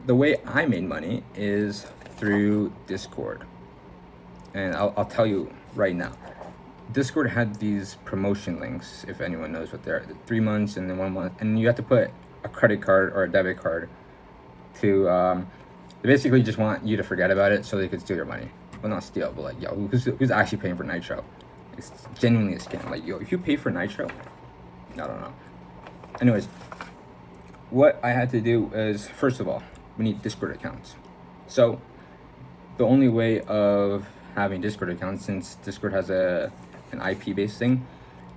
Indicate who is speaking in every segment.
Speaker 1: the way I made money is through Discord. And I'll tell you right now. Discord had these promotion links, if anyone knows what they're, 3 months and then 1 month, and you have to put a credit card or a debit card to. They basically just want you to forget about it so they could steal your money. Well, not steal, but like, yo, who's actually paying for Nitro? It's genuinely a scam. Like, yo, if you pay for Nitro, I don't know. Anyways, what I had to do is, first of all, we need Discord accounts. So the only way of having Discord accounts, since Discord has an IP based thing,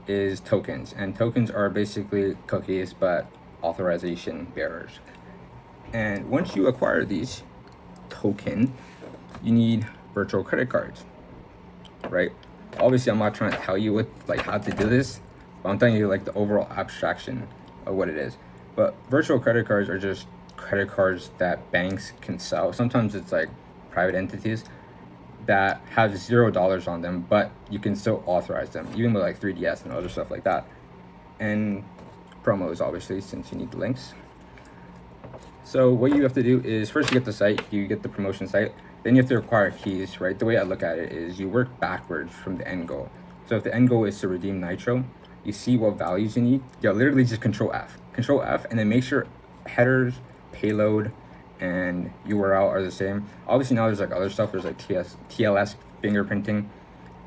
Speaker 1: is tokens. And tokens are basically cookies but authorization bearers. And once you acquire these token, you need virtual credit cards, right? Obviously, I'm not trying to tell you what, like, how to do this, but I'm telling you like the overall abstraction of what it is. But virtual credit cards are just credit cards that banks can sell. Sometimes it's like private entities that have $0 on them, but you can still authorize them, even with like 3DS and other stuff like that. And promos, obviously, since you need the links. So what you have to do is first you get the site, you get the promotion site, then you have to acquire keys, right? The way I look at it is you work backwards from the end goal. So if the end goal is to redeem Nitro, you see what values you need. You literally just Control F, and then make sure headers, payload, and URL are the same. Obviously now there's like other stuff. There's like TLS fingerprinting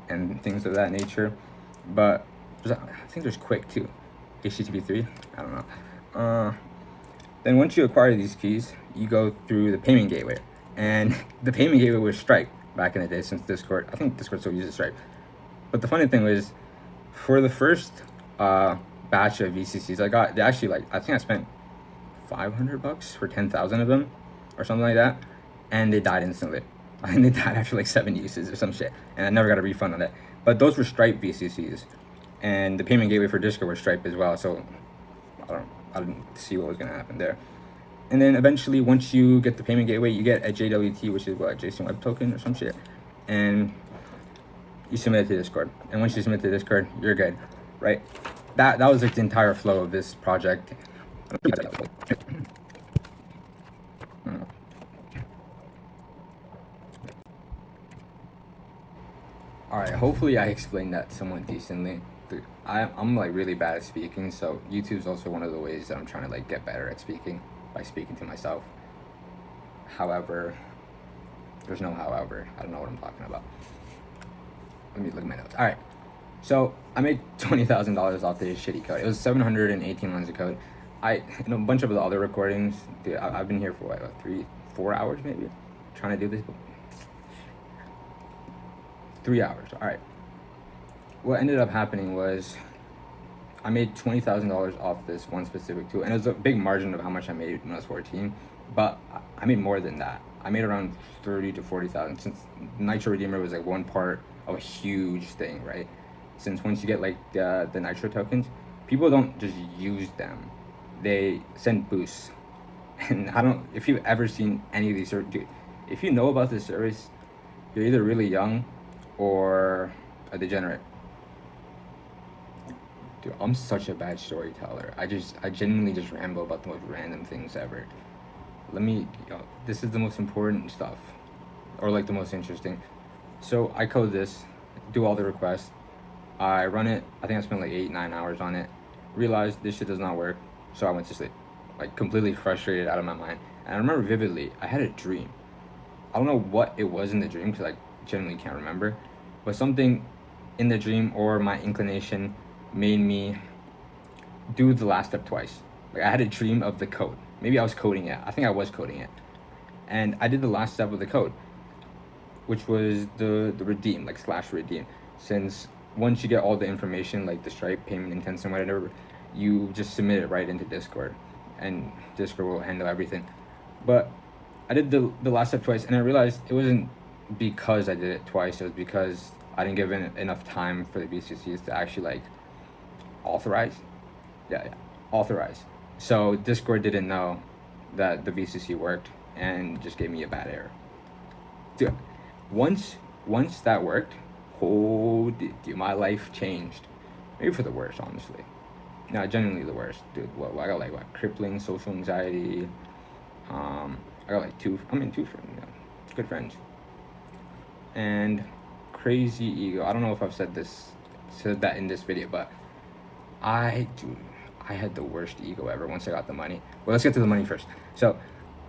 Speaker 1: and things of that nature. But I think there's Quick too. HTTP3. I don't know. Then once you acquire these keys, you go through the payment gateway. And the payment gateway was Stripe back in the day, since Discord. I think Discord still uses Stripe. But the funny thing was, for the first batch of VCCs I got, they actually, like, I think I spent $500 for 10,000 of them or something like that. And they died instantly. I think they died after like 7 uses or some shit. And I never got a refund on it. But those were Stripe VCCs. And the payment gateway for Discord was Stripe as well. So I didn't see what was going to happen there. And then eventually, once you get the payment gateway, you get a JWT, which is what, JSON Web Token or some shit. And you submit it to Discord. And once you submit to Discord, you're good, right? That was like the entire flow of this project. Alright, hopefully I explained that somewhat decently. I'm like really bad at speaking, so YouTube's also one of the ways that I'm trying to like get better at speaking, by speaking to myself. However, there's no however. I don't know what I'm talking about. Let me look at my notes. Alright, so I made $20,000 off this shitty code. It was 718 lines of code. A bunch of the other recordings, dude, I've been here for what, 3-4 hours maybe, trying to do this. 3 hours. All right. What ended up happening was I made $20,000 off this one specific tool, and it was a big margin of how much I made when I was 14. But I made more than that. I made around 30 to 40,000, since Nitro Redeemer was like one part of a huge thing, right? Since once you get like the Nitro tokens, people don't just use them; they send boosts. And I don't. If you've ever seen any of these, dude, if you know about this service, you're either really young or a degenerate. Dude, I'm such a bad storyteller. I genuinely just ramble about the most random things ever. This is the most important stuff, or like the most interesting. So I code this, do all the requests, I run it. I think I spent like 8-9 hours on it. Realized this shit does not work, so I went to sleep, like completely frustrated out of my mind. And I remember vividly, I had a dream. I don't know what it was in the dream, because I genuinely can't remember, but something in the dream or my inclination made me do the last step twice. Like, I had a dream of the code. Maybe I was coding it. I think I was coding it. And I did the last step of the code, which was the redeem, like slash redeem. Since once you get all the information, like the Stripe payment intents and whatever, you just submit it right into Discord, and Discord will handle everything. But I did the last step twice, and I realized it wasn't because I did it twice. It was because I didn't give it enough time for the VCCs to actually like authorize. Yeah, authorize. So Discord didn't know that the VCC worked and just gave me a bad error. Dude, once that worked, oh, dude, my life changed. Maybe for the worse, honestly. No, genuinely the worst, dude. I got like crippling social anxiety. I got like two friends, you know, good friends. And crazy ego. I don't know if I've said that in this video, but dude, I had the worst ego ever once I got the money. Well, let's get to the money first. So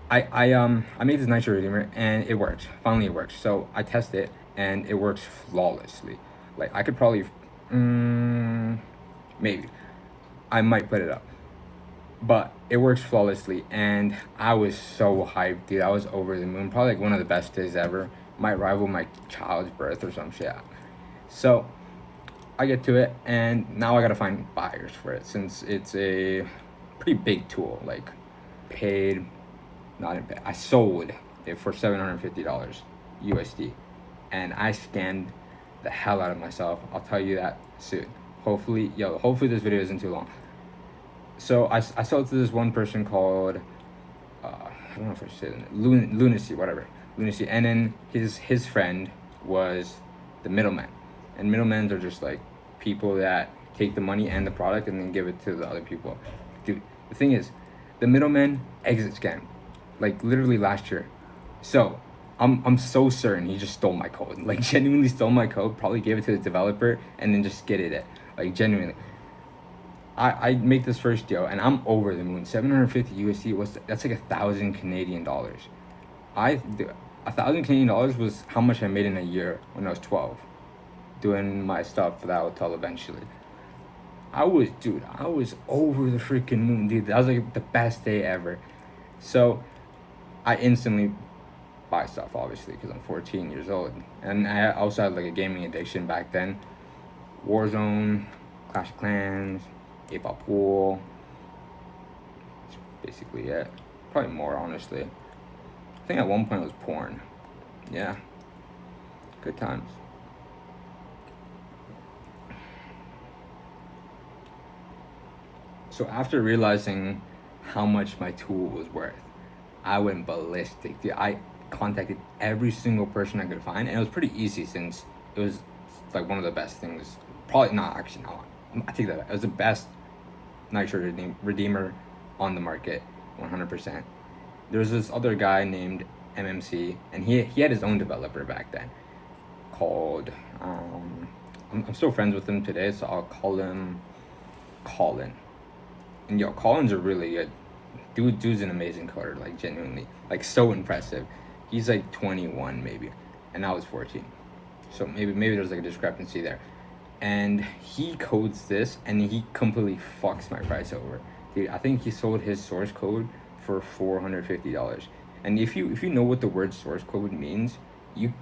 Speaker 1: I made this Nitro Redeemer and it worked. Finally it worked. So I tested it and it works flawlessly. Like I could probably maybe I might put it up. But it works flawlessly and I was so hyped, dude. I was over the moon. Probably like one of the best days ever. Might rival my child's birth or some shit. So I get to it and now I gotta find buyers for it since it's a pretty big tool. Like paid, not in paid. I sold it for $750 USD and I scammed the hell out of myself. I'll tell you that soon. Hopefully this video isn't too long. So I sold to this one person called I don't know if I should say it, Lunacy, whatever. Lunacy, and then his friend was the middleman. And middlemen are just like people that take the money and the product and then give it to the other people. Dude, the thing is, the middleman exit scam, like literally last year. So I'm so certain he just stole my code. Like genuinely stole my code, probably gave it to the developer and then just skidded it. Like genuinely. I make this first deal and I'm over the moon. 750 USD that's like 1,000 Canadian dollars. 1,000 Canadian dollars was how much I made in a year when I was 12, doing my stuff for that hotel eventually. I was over the freaking moon, dude. That was like the best day ever. So I instantly buy stuff, obviously, because I'm 14 years old. And I also had like a gaming addiction back then. Warzone, Clash of Clans, 8-Ball Pool. That's basically it. Probably more, honestly. I think at one point it was porn. Yeah. Good times. So after realizing how much my tool was worth, I went ballistic. Dude, I contacted every single person I could find, and it was pretty easy since it was like one of the best things. Probably not, actually, no. I take that back. It was the best Nitro Redeemer on the market, 100%. There was this other guy named MMC, and he had his own developer back then called, I'm still friends with him today, so I'll call him Colin. And yo, Colin's a really good dude's an amazing coder, like genuinely, like so impressive. He's like 21 maybe, and I was 14, so maybe there's like a discrepancy there. And he codes this and he completely fucks my price over, dude. I think he sold his source code for $450. And if you know what the word source code means, you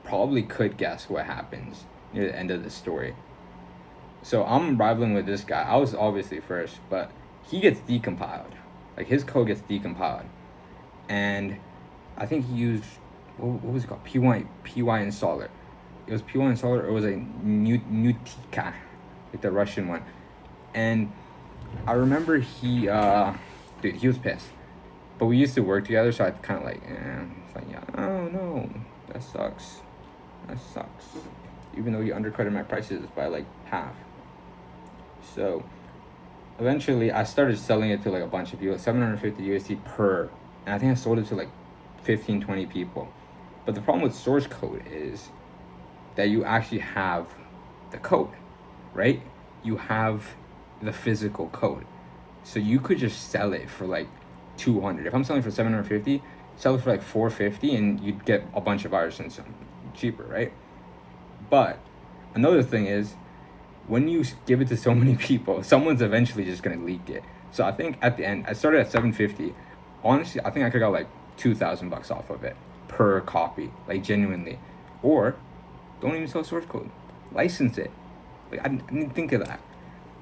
Speaker 1: probably could guess what happens near the end of the story. So I'm rivaling with this guy. I was obviously first, but he gets decompiled. Like his code gets decompiled, and I think he used what was it called? PY installer. It was PY installer, or it was a Nutika, like the Russian one. And I remember he was pissed. But we used to work together, so I kind of like, it's like, yeah, oh no, that sucks. Even though he undercutted my prices by like half. So eventually I started selling it to like a bunch of people, 750 USD per, and I think I sold it to like 15, 20 people. But the problem with source code is that you actually have the code, right? You have the physical code. So you could just sell it for like 200. If I'm selling for 750, sell it for like 450 and you'd get a bunch of buyers and some cheaper, right? But another thing is, when you give it to so many people, someone's eventually just gonna leak it. So I think at the end, I started at 750. Honestly, I think I could got like $2,000 off of it per copy, like genuinely. Or don't even sell source code, license it. Like I didn't think of that.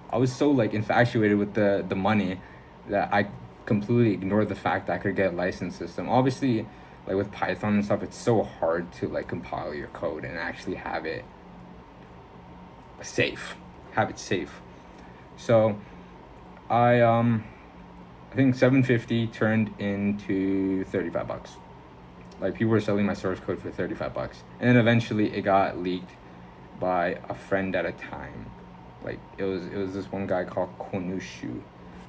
Speaker 1: I was so like infatuated with the money that I completely ignored the fact that I could get a license system. Obviously, like with Python and stuff, it's so hard to like compile your code and actually have it safe. So I think 750 turned into $35. Like people were selling my source code for $35, and then eventually it got leaked by a friend at a time. Like it was this one guy called Konushu.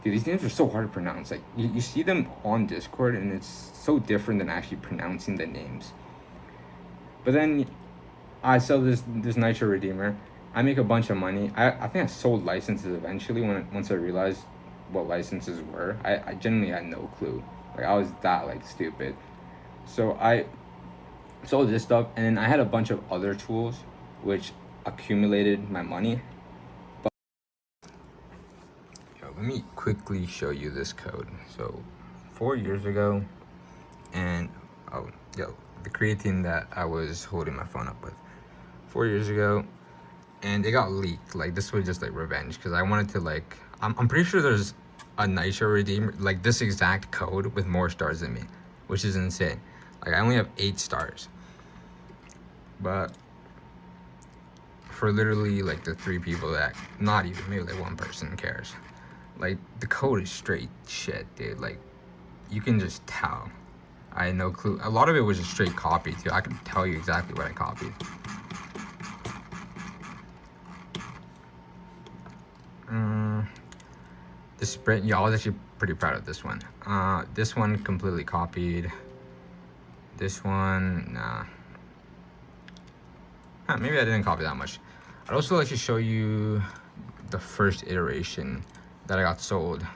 Speaker 1: dude, these names are so hard to pronounce. Like you see them on Discord, and it's so different than actually pronouncing the names. But then I sell this Nitro Redeemer. I make a bunch of money. I think I sold licenses eventually once I realized what licenses were. I genuinely had no clue. Like I was that like stupid. So I sold this stuff, and then I had a bunch of other tools which accumulated my money. But yo, let me quickly show you this code. So 4 years ago, and oh yo, the creatine that I was holding my phone up with 4 years ago, and it got leaked. Like this was just like revenge, because I wanted to like I'm pretty sure there's a Nitro Redeemer like this exact code with more stars than me, which is insane. Like I only have 8 stars, but for literally like the 3 people that, not even, maybe like 1 person cares, like the code is straight shit, dude. Like you can just tell. I had no clue. A lot of it was just straight copy too. I can tell you exactly what I copied. This sprint, yeah, I was actually pretty proud of this one. This one completely copied. This one, nah. Maybe I didn't copy that much. I'd also like to show you the first iteration that I got sold,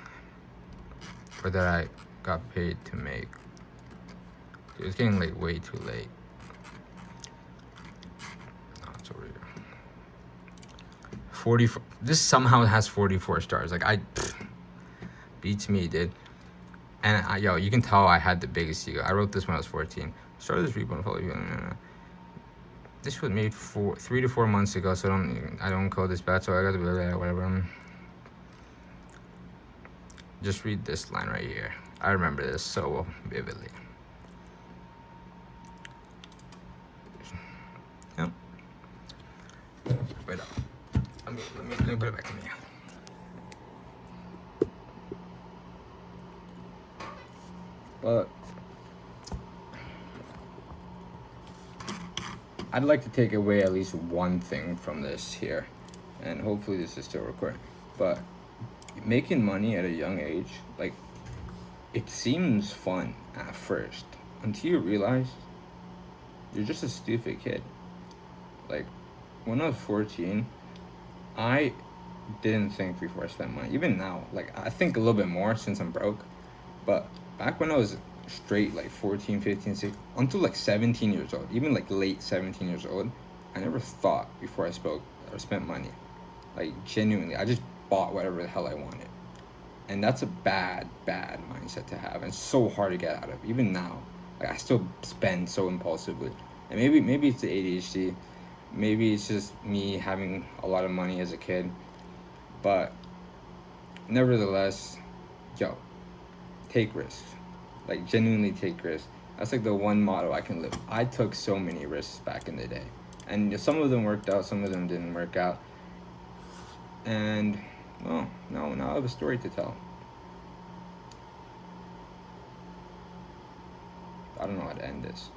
Speaker 1: or that I got paid to make. It was getting like way too late. No, it's over here. 44. This somehow has 44 stars. Like beats me, dude. And yo, you can tell I had the biggest ego. I wrote this when I was 14. Started this repo and follow you. This was made 3 to 4 months ago, so I don't code this bad, so I got to be like whatever. Just read this line right here. I remember this so vividly. Yep. Wait up. Let me put it back to me. But I'd like to take away at least one thing from this here, and hopefully this is still recording. But making money at a young age, like, it seems fun at first until you realize you're just a stupid kid. Like, when I was 14, I didn't think before I spent money. Even now, like, I think a little bit more since I'm broke. But back when I was straight, like 14, 15, 16, until like 17 years old, even like late 17 years old, I never thought before I spoke or spent money. Like, genuinely, I just bought whatever the hell I wanted. And that's a bad mindset to have, and so hard to get out of. Even now, like, I still spend so impulsively. And maybe it's the ADHD, maybe it's just me having a lot of money as a kid, but nevertheless, yo, take risks. Like, genuinely take risks. That's like the one motto I can live. I took so many risks back in the day, and some of them worked out, some of them didn't work out. And well, now I have a story to tell. I don't know how to end this.